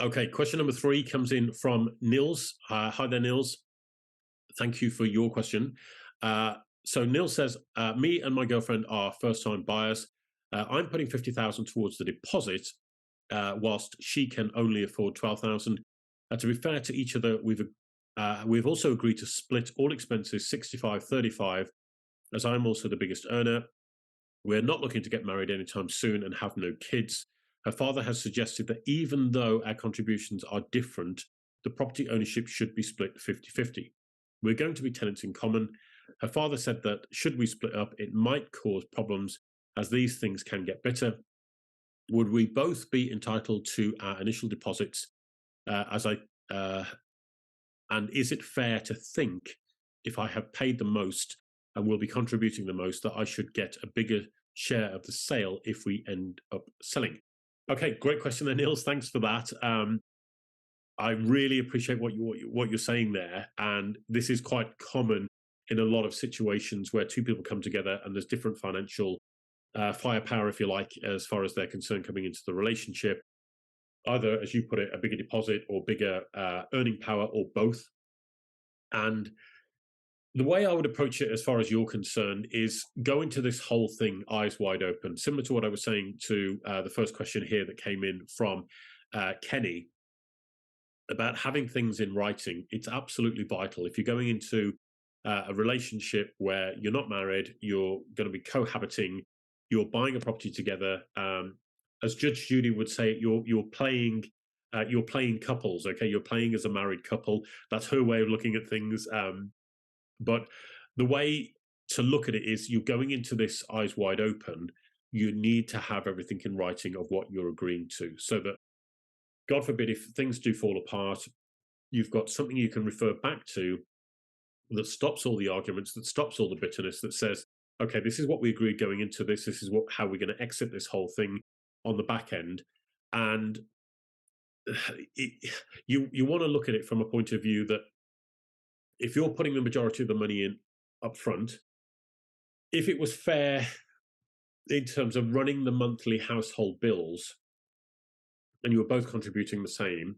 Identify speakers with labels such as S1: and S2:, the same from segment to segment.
S1: Okay, question number 3 comes in from Nils. Hi there, Nils. Thank you for your question. So Nils says, me and my girlfriend are first-time buyers. I'm putting 50,000 towards the deposit, whilst she can only afford 12,000. To be fair to each other, we've also agreed to split all expenses 65-35, as I'm also the biggest earner. We're not looking to get married anytime soon and have no kids. Her father has suggested that even though our contributions are different, the property ownership should be split 50-50. We're going to be tenants in common. Her father said that should we split up, it might cause problems as these things can get bitter. Would we both be entitled to our initial deposits and is it fair to think if I have paid the most and will be contributing the most that I should get a bigger share of the sale if we end up selling? Okay, great question there, Nils. Thanks for that. I really appreciate what you're saying there, and this is quite common in a lot of situations where two people come together and there's different financial firepower, if you like, as far as they're concerned coming into the relationship. Either, as you put it, a bigger deposit or bigger earning power, or both. And the way I would approach it, as far as you're concerned, is go into this whole thing eyes wide open. Similar to what I was saying to the first question here that came in from Kenny about having things in writing. It's absolutely vital. If you're going into a relationship where you're not married, you're going to be cohabiting, you're buying a property together. As Judge Judy would say, you're playing couples. Okay, you're playing as a married couple. That's her way of looking at things. But the way to look at it is you're going into this eyes wide open. You need to have everything in writing of what you're agreeing to, so that, God forbid, if things do fall apart, you've got something you can refer back to that stops all the arguments, that stops all the bitterness, that says, okay, this is what we agreed going into this. This is how we're going to exit this whole thing on the back end. And you want to look at it from a point of view that if you're putting the majority of the money in up front, if it was fair in terms of running the monthly household bills and you were both contributing the same,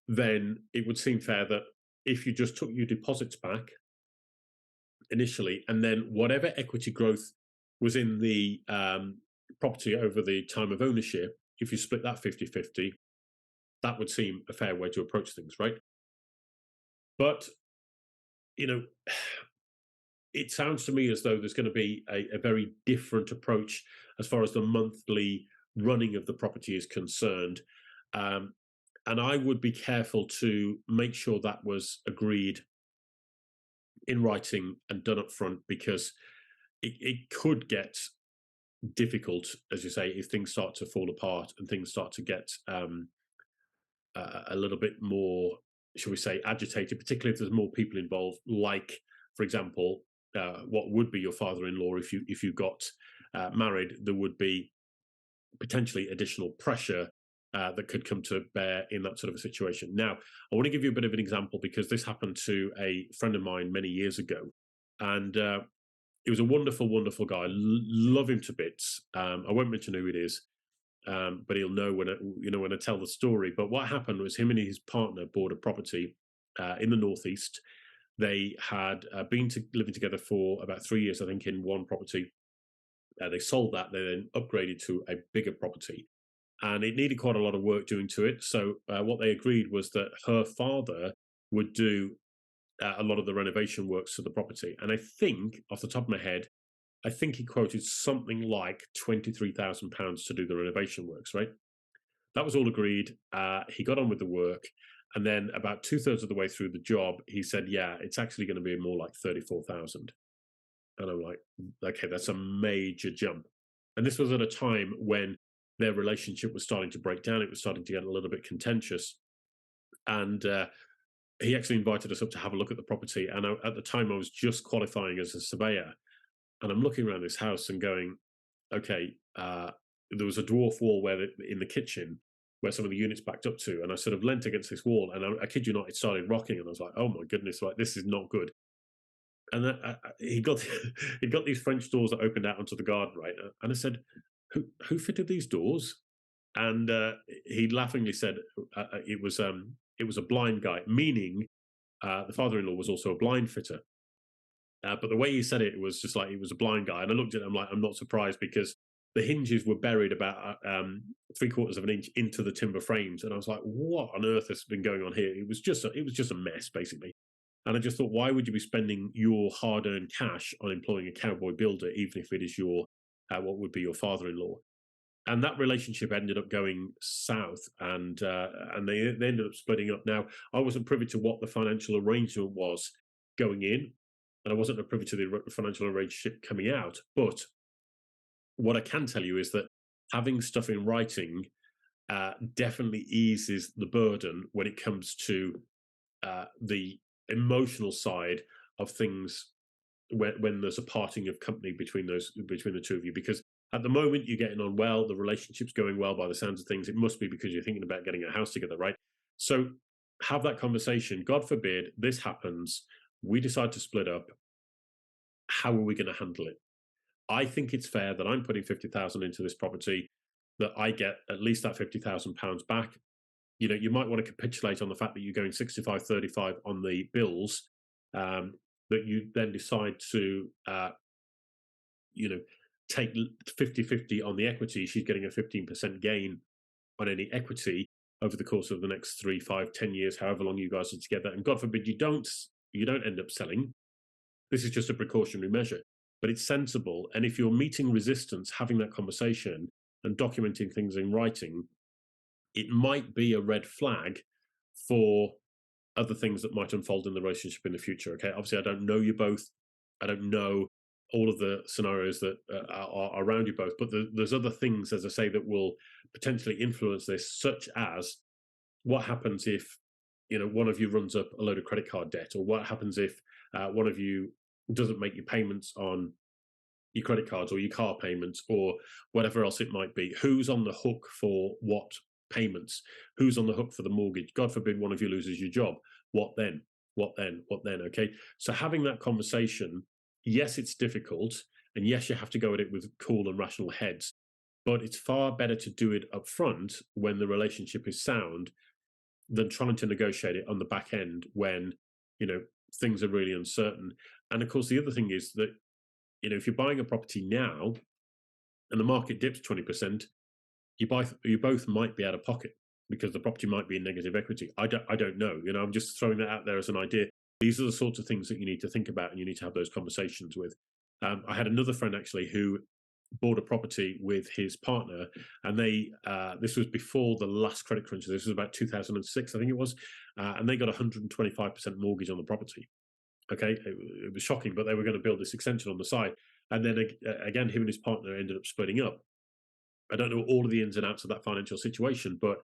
S1: then it would seem fair that if you just took your deposits back initially, and then whatever equity growth was in the property over the time of ownership, if you split that 50-50, that would seem a fair way to approach things, right? But, it sounds to me as though there's going to be a very different approach as far as the monthly running of the property is concerned. And I would be careful to make sure that was agreed in writing and done up front, because it could get difficult, as you say, if things start to fall apart and things start to get a little bit more, shall we say, agitated, particularly if there's more people involved, like, for example, what would be your father-in-law if you got married. There would be potentially additional pressure that could come to bear in that sort of a situation. Now, I want to give you a bit of an example, because this happened to a friend of mine many years ago, and he was a wonderful, wonderful guy. Love him to bits. I won't mention who it is, but he'll know when I tell the story. But what happened was, him and his partner bought a property in the northeast. They had been living together for about 3 years, I think, in one property. They sold that. They then upgraded to a bigger property, and it needed quite a lot of work doing to it. So what they agreed was that her father would do a lot of the renovation works to the property. And I think, off the top of my head, I think he quoted something like £23,000 to do the renovation works, right? That was all agreed. He got on with the work. And then about 2/3 of the way through the job, he said, yeah, it's actually going to be more like 34,000. And I'm like, okay, that's a major jump. And this was at a time when their relationship was starting to break down. It was starting to get a little bit contentious. And he actually invited us up to have a look at the property. And at the time, I was just qualifying as a surveyor. And I'm looking around this house and going, okay, there was a dwarf wall in the kitchen where some of the units backed up to. And I sort of leant against this wall, and I kid you not, it started rocking. And I was like, oh my goodness, like, this is not good. And he got he got these French doors that opened out onto the garden, right? And I said, who fitted these doors? And he laughingly said it was a blind guy, meaning the father-in-law was also a blind fitter. But the way he said it, it was just like he was a blind guy. And I looked at him like, I'm not surprised because the hinges were buried about 3/4 of an inch into the timber frames. And I was like, what on earth has been going on here? It was just a mess, basically. And I just thought, why would you be spending your hard-earned cash on employing a cowboy builder, even if it is your what would be your father-in-law? And that relationship ended up going south, and they ended up splitting up. Now, I wasn't privy to what the financial arrangement was going in, and I wasn't privy to the financial arrangement coming out. But what I can tell you is that having stuff in writing definitely eases the burden when it comes to the emotional side of things when there's a parting of company between the two of you, because at the moment you're getting on well, the relationship's going well by the sounds of things. It must be because you're thinking about getting a house together, right? So have that conversation. God forbid this happens, we decide to split up. How are we going to handle it? I think it's fair that I'm putting 50,000 into this property, that I get at least that £50,000 back. You know, you might want to capitulate on the fact that you're going 65/35 on the bills, um, that you then decide to you know, take 50/50 on the equity. She's getting a 15% gain on any equity over the course of the next 3, 5, 10 years, however long you guys are together. And God forbid you don't end up selling. This is just a precautionary measure, but it's sensible. And if you're meeting resistance, having that conversation and documenting things in writing, it might be a red flag for other things that might unfold in the relationship in the future. Okay, obviously, I don't know you both. I don't know all of the scenarios that are around you both, but there's other things, as I say, that will potentially influence this, such as what happens if one of you runs up a load of credit card debt, or what happens if one of you doesn't make your payments on your credit cards or your car payments or whatever else it might be. Who's on the hook for what payments? Who's on the hook for the mortgage? God forbid one of you loses your job. What then? What then? What then? Okay. So having that conversation, yes, it's difficult. And yes, you have to go at it with cool and rational heads. But it's far better to do it up front when the relationship is sound than trying to negotiate it on the back end when, you know, things are really uncertain. And of course, the other thing is that if you're buying a property now and the market dips 20%, you both might be out of pocket because the property might be in negative equity. I don't know. I'm just throwing that out there as an idea. These are the sorts of things that you need to think about and you need to have those conversations with. I had another friend actually who bought a property with his partner, and they this was before the last credit crunch. This was about 2006, I think it was, and they got 125% mortgage on the property. Okay, it was shocking, but they were going to build this extension on the side, and then again, him and his partner ended up splitting up. I don't know all of the ins and outs of that financial situation, but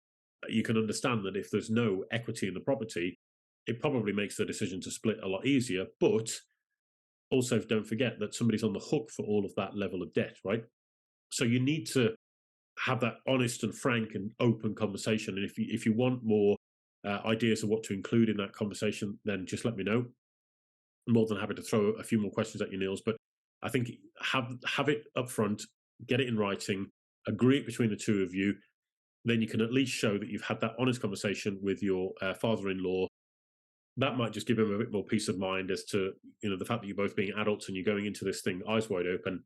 S1: you can understand that if there's no equity in the property, it probably makes the decision to split a lot easier. But also, don't forget that somebody's on the hook for all of that level of debt, right? So you need to have that honest and frank and open conversation. And if you want more ideas of what to include in that conversation, then just let me know. I'm more than happy to throw a few more questions at you, Nils. But I think have it up front, get it in writing, agree it between the two of you. Then you can at least show that you've had that honest conversation with your father-in-law. That might just give him a bit more peace of mind as to the fact that you're both being adults and you're going into this thing eyes wide open.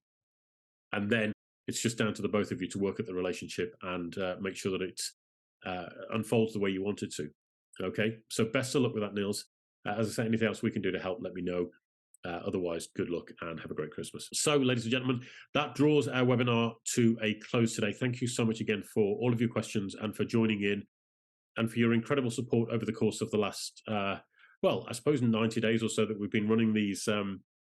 S1: And then it's just down to the both of you to work at the relationship and make sure that it unfolds the way you want it to. Okay, so best of luck with that, Nils. As I say, anything else we can do to help, let me know. Otherwise, good luck and have a great Christmas. So, ladies and gentlemen, that draws our webinar to a close today. Thank you so much again for all of your questions and for joining in and for your incredible support over the course of the last, well, I suppose 90 days or so that we've been running these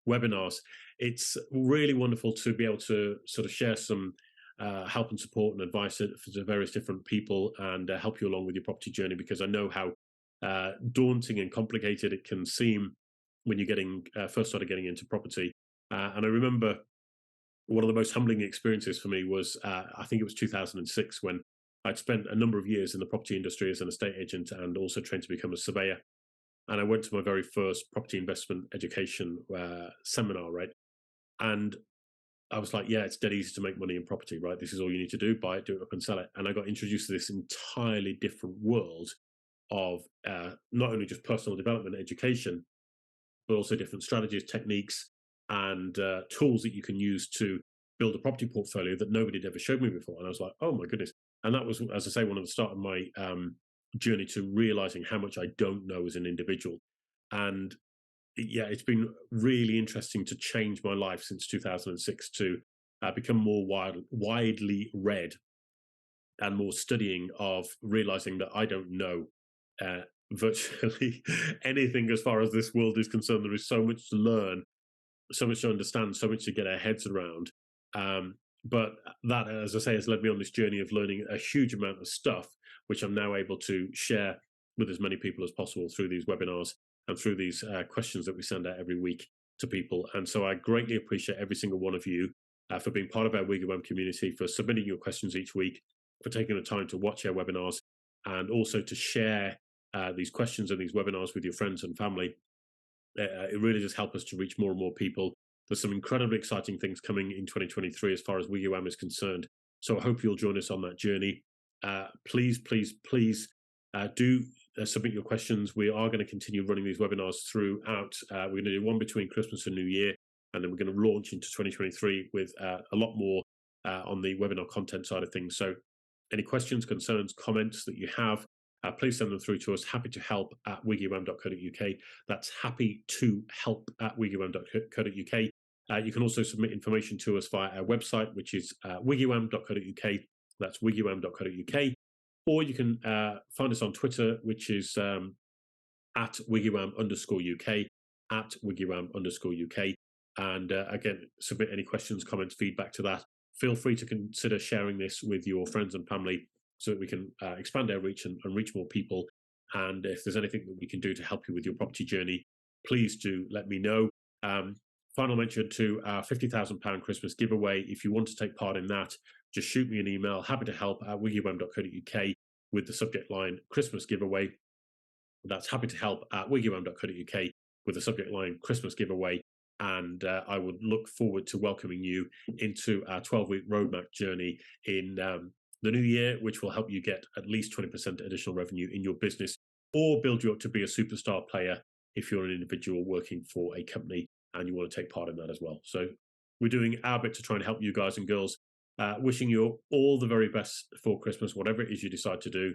S1: webinars. It's really wonderful to be able to sort of share some help and support and advice to various different people and help you along with your property journey, because I know how daunting and complicated it can seem when you're getting first started getting into property. And I remember one of the most humbling experiences for me was I think it was 2006 when I'd spent a number of years in the property industry as an estate agent and also trained to become a surveyor. And I went to my very first property investment education seminar, right? And I was like, yeah, it's dead easy to make money in property, right? This is all you need to do: buy it, do it up, and sell it. And I got introduced to this entirely different world of not only just personal development, education, but also different strategies, techniques, and tools that you can use to build a property portfolio that nobody had ever showed me before. And I was like, oh my goodness. And that was, as I say, one of the start of my journey to realizing how much I don't know as an individual. And yeah, it's been really interesting to change my life since 2006 to become more widely read and more studying of realizing that I don't know uh, virtually anything as far as this world is concerned. There is so much to learn, so much to understand, so much to get our heads around. Um, but that, as I say, has led me on this journey of learning a huge amount of stuff, which I'm now able to share with as many people as possible through these webinars and through these questions that we send out every week to people. And so I greatly appreciate every single one of you for being part of our WiggyWam community, for submitting your questions each week, for taking the time to watch our webinars, and also to share these questions and these webinars with your friends and family. It really does help us to reach more and more people. There's some incredibly exciting things coming in 2023 as far as WiggyWam is concerned. So I hope you'll join us on that journey. Please, please, please do submit your questions. We are going to continue running these webinars throughout. We're going to do one between Christmas and New Year, and then we're going to launch into 2023 with a lot more on the webinar content side of things. So any questions, concerns, comments that you have, please send them through to us. Happy to help at wiggywam.co.uk. That's happy to help at wiggywam.co.uk. You can also submit information to us via our website, which is wiggywam.co.uk. That's wiggywam.co.uk. Or you can find us on Twitter, which is at wiggywam_UK, at wiggywam_UK. And again, submit any questions, comments, feedback to that. Feel free to consider sharing this with your friends and family so that we can expand our reach and reach more people. And if there's anything that we can do to help you with your property journey, please do let me know. Final mention to our £50,000 Christmas giveaway. If you want to take part in that, just shoot me an email. Happy to help at wiggywam.co.uk with the subject line Christmas giveaway. That's happy to help at wiggywam.co.uk with the subject line Christmas giveaway. And I would look forward to welcoming you into our 12-week roadmap journey in the new year, which will help you get at least 20% additional revenue in your business, or build you up to be a superstar player if you're an individual working for a company and you want to take part in that as well. So we're doing our bit to try and help you guys and girls. Wishing you all the very best for Christmas, whatever it is you decide to do.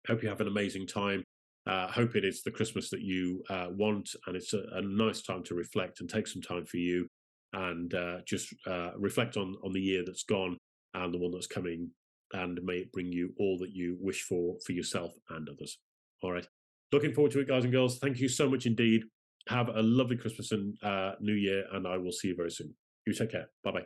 S1: Hope you have an amazing time. Hope it is the Christmas that you want, and it's a nice time to reflect and take some time for you, and just reflect on the year that's gone and the one that's coming, and may it bring you all that you wish for yourself and others. All right. Looking forward to it, guys and girls. Thank you so much indeed. Have a lovely Christmas and New Year, and I will see you very soon. You take care. Bye bye.